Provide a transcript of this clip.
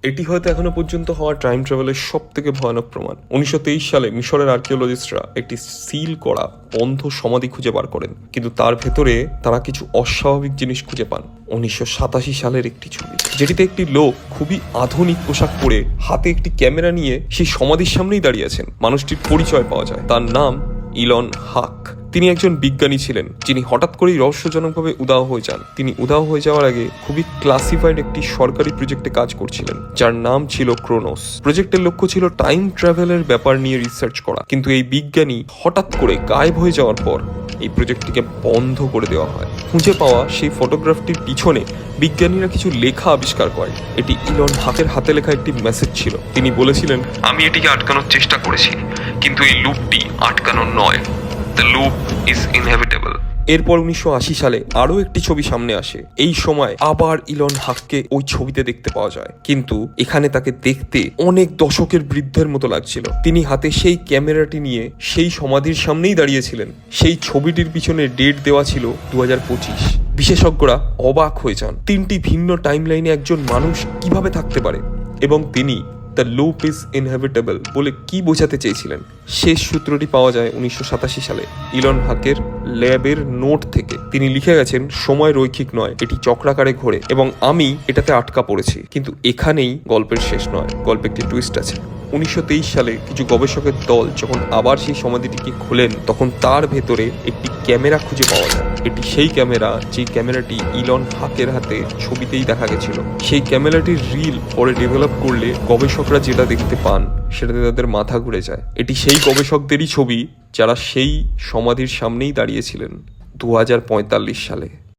এটি হয়তো এখনো পর্যন্ত হওয়া টাইম ট্রাভেলের সব থেকে ভয়ানক প্রমাণ। 1923 সালে মিশরের আর্কিওলজিস্টরা একটি সিল করা বন্ধ সমাধি খুঁজে বার করেন, কিন্তু তার ভেতরে তারা কিছু অস্বাভাবিক জিনিস খুঁজে পান। 1987 সালের একটি ছবি, যেটিতে একটি লোক খুবই আধুনিক পোশাক পরে হাতে একটি ক্যামেরা নিয়ে সেই সমাধির সামনেই দাঁড়িয়ে আছেন। মানুষটির পরিচয় পাওয়া যায়, তার নাম ইলন হাক। তিনি একজন বিজ্ঞানী ছিলেন যিনি হঠাৎ করেই রহস্যজনকভাবে উধাও হয়ে যান। তিনি উধাও হয়ে যাওয়ার আগে খুবই ক্লাসিফাইড একটি সরকারি প্রজেক্টে কাজ করছিলেন, যার নাম ছিল ক্রোনোস। প্রজেক্টের লক্ষ্য ছিল টাইম ট্রাভেলের ব্যাপার নিয়ে রিসার্চ করা, কিন্তু এই বিজ্ঞানী হঠাৎ করে গায়েব হয়ে যাওয়ার পর এই প্রজেক্টটিকে বন্ধ করে দেওয়া হয়। খুঁজে পাওয়া সেই ফটোগ্রাফটির পিছনে বিজ্ঞানীরা কিছু লেখা আবিষ্কার করে। এটি ইলন হাকের হাতে লেখা একটি মেসেজ ছিল। তিনি বলেছিলেন, আমি এটিকে আটকানোর চেষ্টা করেছি, কিন্তু এই লুপটি আটকানোর নয়। The loop is inevitable. এরপর 1980 সালে আরো একটি ছবি সামনে আসে। এই সময় আবার ইলন হাককে ওই ছবিতে দেখতে পাওয়া যায়, কিন্তু এখানে তাকে দেখতে অনেক দশকের বৃদ্ধের মতো লাগছিল। তিনি হাতে সেই ক্যামেরাটি নিয়ে সেই সমাধির সামনেই দাঁড়িয়েছিলেন। সেই ছবিটির পিছনে ডেট দেওয়া ছিল 2025। বিশেষজ্ঞরা অবাক হয়ে যান, তিনটি ভিন্ন টাইমলাইনে একজন মানুষ কিভাবে থাকতে পারে, এবং তিনি দ্য লুপ ইজ ইনহেভিটেবল বলে কি বোঝাতে চেয়েছিলেন। শেষ সূত্রটি পাওয়া যায় 1987 সালে ইলন হাকের ল্যাবের নোট থেকে। তিনি লিখে গেছেন, সময় রৈখিক নয়, এটি চক্রাকারে ঘোরে এবং আমি এটাতে আটকা পড়েছি। কিন্তু এখানেই গল্পের শেষ নয়, গল্পে একটি টুইস্ট আছে। 1923 সালে কিছু গবেষকের দল যখন আবার সেই সমাধিটিকে খোলেন, তখন তার ভেতরে একটি ক্যামেরা খুঁজে পাওয়া যায়। এটি সেই ক্যামেরা যে ক্যামেরাটি ইলন হাকের হাতে ছবিতেই দেখা গেছিল। সেই ক্যামেরাটির রিল পরে ডেভেলপ করলে গবেষকরা যেটা দেখতে পান সেটাতে তাদের মাথা ঘুরে যায়। এটি সেই গবেষকদেরই ছবি যারা সেই সমাধির সামনেই দাঁড়িয়েছিলেন 2045 সালে।